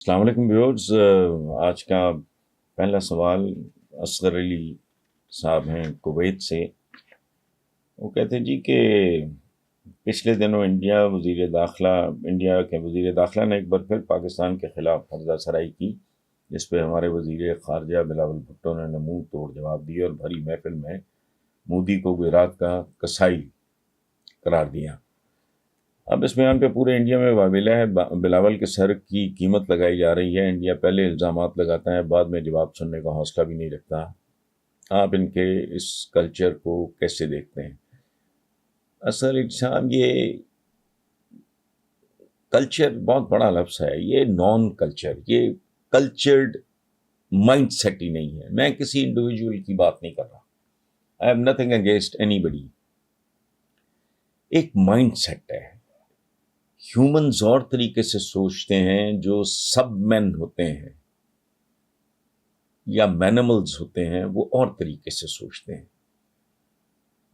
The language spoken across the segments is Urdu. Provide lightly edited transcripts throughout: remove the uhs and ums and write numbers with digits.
السلام علیکم ویورز، آج کا پہلا سوال اصغر علی صاحب ہیں کویت سے۔ وہ کہتے ہیں جی کہ پچھلے دنوں انڈیا کے وزیر داخلہ نے ایک بار پھر پاکستان کے خلاف فرضہ سرائی کی، جس پہ ہمارے وزیر خارجہ بلاول بھٹو نے منہ توڑ جواب دیا اور بھری محفل میں مودی کو گجرات کا کسائی قرار دیا۔ اب اس بیان پہ پورے انڈیا میں واویلا ہے۔ بلاول کے سر کی قیمت لگائی جا رہی ہے۔ انڈیا پہلے الزامات لگاتا ہے، بعد میں جواب سننے کا حوصلہ بھی نہیں رکھتا۔ آپ ان کے اس کلچر کو کیسے دیکھتے ہیں؟ اصل صاحب، یہ کلچر بہت بڑا لفظ ہے۔ یہ نان کلچر، یہ کلچرڈ مائنڈ سیٹ ہی نہیں ہے۔ میں کسی انڈیویجول کی بات نہیں کر رہا۔ آئی ہیو نتھنگ اگینسٹ اینی بڈی۔ ایک مائنڈ سیٹ ہے۔ ہیومنز اور طریقے سے سوچتے ہیں، جو سب مین ہوتے ہیں یا مینیملز ہوتے ہیں وہ اور طریقے سے سوچتے ہیں،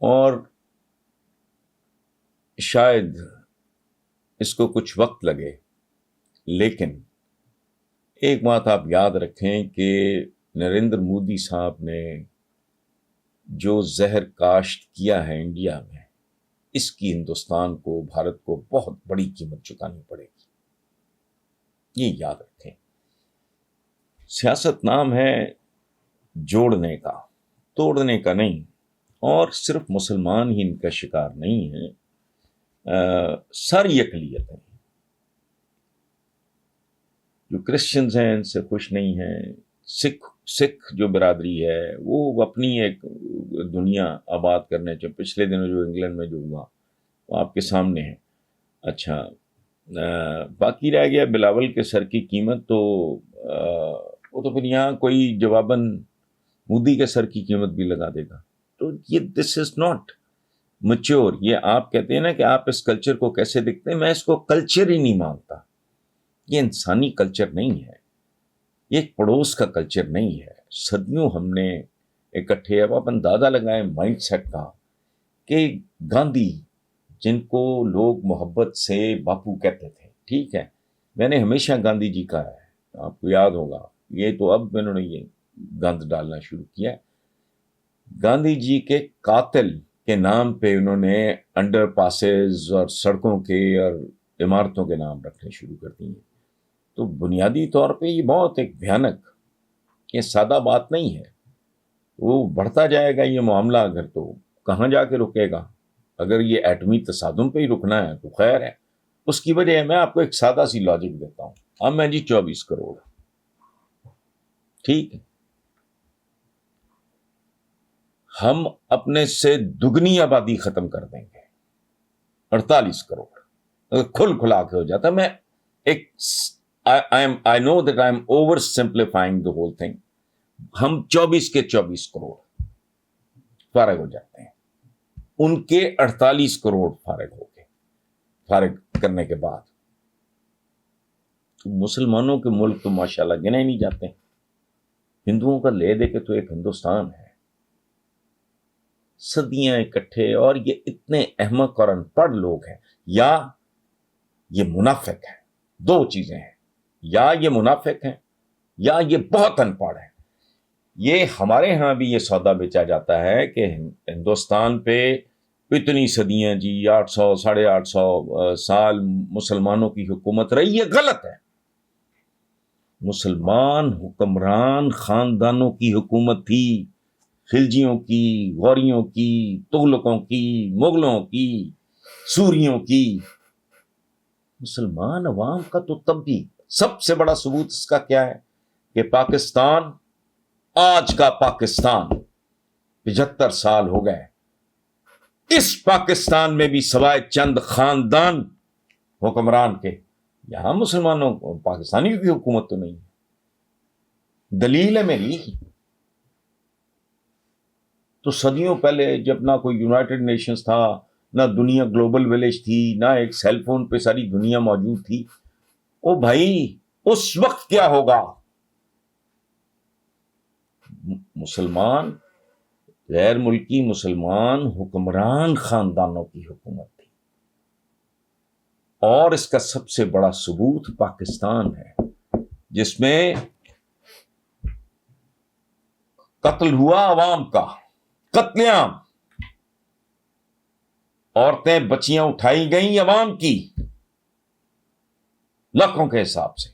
اور شاید اس کو کچھ وقت لگے، لیکن ایک بات آپ یاد رکھیں کہ نریندر مودی صاحب نے جو زہر کاشت کیا ہے انڈیا میں، اس کی ہندوستان کو، بھارت کو بہت بڑی قیمت چکانی پڑے گی۔ یہ یاد رکھیں۔ سیاست نام ہے جوڑنے کا، توڑنے کا نہیں۔ اور صرف مسلمان ہی ان کا شکار نہیں ہیں، ساری اقلیتیں جو کرسچنز ہیں ان سے خوش نہیں ہیں۔ سکھ جو برادری ہے وہ اپنی ایک دنیا آباد کرنے چاہے۔ پچھلے دنوں جو انگلینڈ میں جو ہوا وہ آپ کے سامنے ہے۔ اچھا، باقی رہ گیا بلاول کے سر کی قیمت، تو وہ تو پھر یہاں کوئی جواباً مودی کے سر کی قیمت بھی لگا دے گا۔ تو یہ دس از ناٹ میچور۔ یہ آپ کہتے ہیں نا کہ آپ اس کلچر کو کیسے دیکھتے ہیں، میں اس کو کلچر ہی نہیں مانتا۔ یہ انسانی کلچر نہیں ہے، یہ ایک پڑوس کا کلچر نہیں ہے۔ صدیوں ہم نے اکٹھے، اب اپن دادا لگائیں مائنڈ سیٹ کا، کہ گاندھی جن کو لوگ محبت سے باپو کہتے تھے، ٹھیک ہے، میں نے ہمیشہ گاندھی جی کہا ہے، آپ کو یاد ہوگا، یہ تو اب انہوں نے یہ گند ڈالنا شروع کیا ہے۔ گاندھی جی کے قاتل کے نام پہ انہوں نے انڈر پاسز اور سڑکوں کے اور عمارتوں کے نام رکھنے شروع کر دیے۔ تو بنیادی طور پہ یہ بہت ایک بھیانک، یہ سادہ بات نہیں ہے۔ وہ بڑھتا جائے گا یہ معاملہ، اگر تو کہاں جا کے رکے گا؟ اگر یہ ایٹمی تصادم پہ ہی رکنا ہے تو خیر ہے۔ اس کی وجہ ہے، میں آپ کو ایک سادہ سی لاجک دیتا ہوں۔ اب میں جی 24 کروڑ، ٹھیک ہے، ہم اپنے سے دگنی آبادی ختم کر دیں گے، 48 کروڑ اگر کھل کھلا کے ہو جاتا۔ میں ایک I know that I'm oversimplifying the whole thing۔ ہم 24 کے 24 کروڑ فارغ ہو جاتے ہیں، ان کے 48 کروڑ فارغ ہو گئے۔ فارغ کرنے کے بعد تو مسلمانوں کے ملک تو ماشاءاللہ گنے نہیں جاتے، ہندوؤں کا لے دے کے تو ایک ہندوستان ہے۔ صدیاں اکٹھے، اور یہ اتنے احمق اور ان پڑھ لوگ ہیں، یا یہ منافق ہیں۔ دو چیزیں ہیں، یا یہ منافق ہیں یا یہ بہت ان پڑھ ہیں۔ یہ ہمارے ہاں بھی یہ سودا بیچا جاتا ہے کہ ہندوستان پہ اتنی صدیاں جی 800 850 سال مسلمانوں کی حکومت رہی، یہ غلط ہے۔ مسلمان حکمران خاندانوں کی حکومت تھی، خلجیوں کی، غوریوں کی، تغلقوں کی، مغلوں کی، سوریوں کی۔ مسلمان عوام کا تو تب بھی سب سے بڑا ثبوت اس کا کیا ہے کہ پاکستان، آج کا پاکستان 75 سال ہو گئے، اس پاکستان میں بھی سوائے چند خاندان حکمران کے یہاں مسلمانوں کو، پاکستانیوں کی حکومت تو نہیں ہے۔ دلیل ہے میری، تو صدیوں پہلے جب نہ کوئی یونائٹڈ نیشنز تھا، نہ دنیا گلوبل ولیج تھی، نہ ایک سیل فون پہ ساری دنیا موجود تھی، او بھائی اس وقت کیا ہوگا؟ مسلمان، غیر ملکی مسلمان حکمران خاندانوں کی حکومت تھی، اور اس کا سب سے بڑا ثبوت پاکستان ہے۔ جس میں قتل ہوا عوام کا، قتل عام، عورتیں بچیاں اٹھائی گئیں عوام کی لاکھوں کے حساب سے،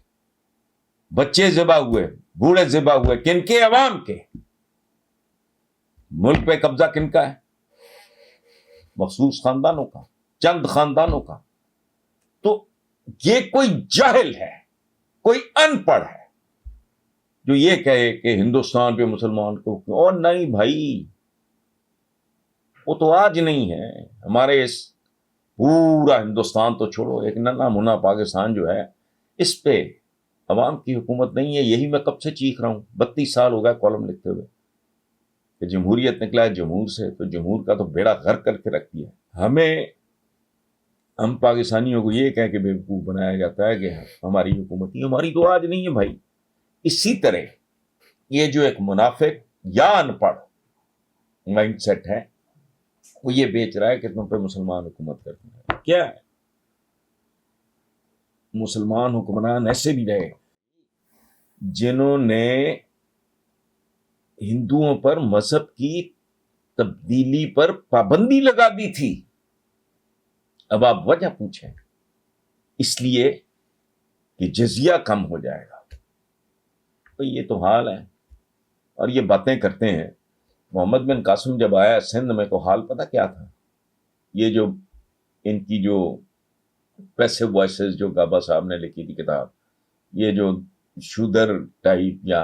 بچے ذبح ہوئے، بوڑھے ذبح ہوئے، کن کے؟ عوام کے۔ ملک پہ قبضہ کن کا ہے؟ مخصوص خاندانوں کا، چند خاندانوں کا۔ تو یہ کوئی جاہل ہے، کوئی ان پڑھ ہے جو یہ کہے کہ ہندوستان پہ مسلمان کو، اور نہیں بھائی، وہ تو آج نہیں ہے۔ ہمارے اس پورا ہندوستان تو چھوڑو، ایک ننا منا پاکستان جو ہے، اس پہ عوام کی حکومت نہیں ہے۔ یہی میں کب سے چیخ رہا ہوں، 32 سال ہو گئے کالم لکھتے ہوئے کہ جمہوریت نکلا ہے جمہور سے، تو جمہور کا تو بیڑا غرق کر کے رکھ دیا۔ ہم پاکستانیوں کو یہ کہہ کے بیوقوف بنایا جاتا ہے کہ ہماری حکومت ہی، ہماری تو آج نہیں ہے بھائی۔ اسی طرح یہ جو ایک منافق یا ان پڑھ مائنڈ سیٹ ہے، وہ یہ بیچ رہا ہے کہ تم پہ مسلمان حکومت کرتے ہیں۔ کیا ہے؟ مسلمان حکمران ایسے بھی رہے جنہوں نے ہندوؤں پر مذہب کی تبدیلی پر پابندی لگا دی تھی۔ اب آپ وجہ پوچھیں، اس لیے کہ جزیہ کم ہو جائے گا۔ تو یہ تو حال ہے، اور یہ باتیں کرتے ہیں۔ محمد بن قاسم جب آیا سندھ میں تو حال پتہ کیا تھا؟ یہ جو ان کی جو پیسو وائسز جو گابا صاحب نے لکھی تھی کتاب، یہ جو شودر ٹائپ یا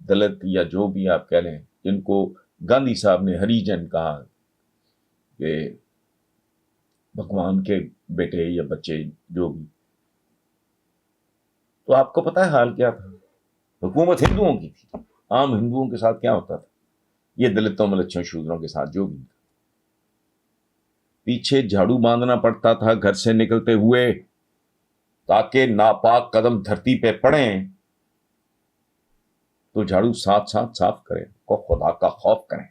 دلت یا جو بھی آپ کہہ لیں، جن کو گاندھی صاحب نے ہریجن کہا کہ بھگوان کے بیٹے یا بچے جو بھی، تو آپ کو پتہ ہے حال کیا تھا؟ حکومت ہندوؤں کی تھی۔ عام ہندوؤں کے ساتھ کیا ہوتا تھا؟ یہ دلتوں ملچھوں شودروں کے ساتھ جو بھی پیچھے جھاڑو باندھنا پڑتا تھا گھر سے نکلتے ہوئے تاکہ ناپاک قدم دھرتی پہ پڑیں تو جھاڑو ساتھ ساتھ صاف کریں، کو خدا کا خوف کریں۔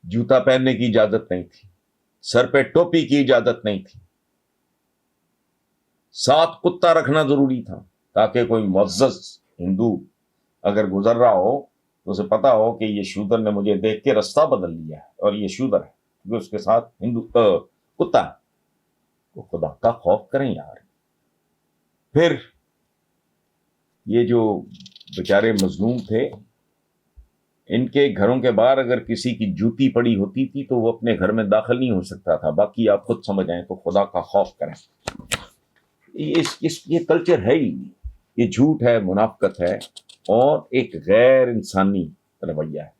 جوتا پہننے کی اجازت نہیں تھی، سر پہ ٹوپی کی اجازت نہیں تھی، ساتھ کتا رکھنا ضروری تھا تاکہ کوئی معزز ہندو اگر گزر رہا ہو تو اسے پتا ہو کہ یہ شودر نے مجھے دیکھ کے رستہ بدل لیا ہے اور یہ شودر ہے، کیونکہ اس کے ساتھ کتا ہے۔ تو خدا کا خوف کریں یار۔ پھر یہ جو بیچارے مظلوم تھے، ان کے گھروں کے باہر اگر کسی کی جوتی پڑی ہوتی تھی تو وہ اپنے گھر میں داخل نہیں ہو سکتا تھا۔ باقی آپ خود سمجھ آئیں، تو خدا کا خوف کریں۔ یہ کلچر ہے ہی، یہ جھوٹ ہے، منافقت ہے، اور ایک غیر انسانی رویہ ہے۔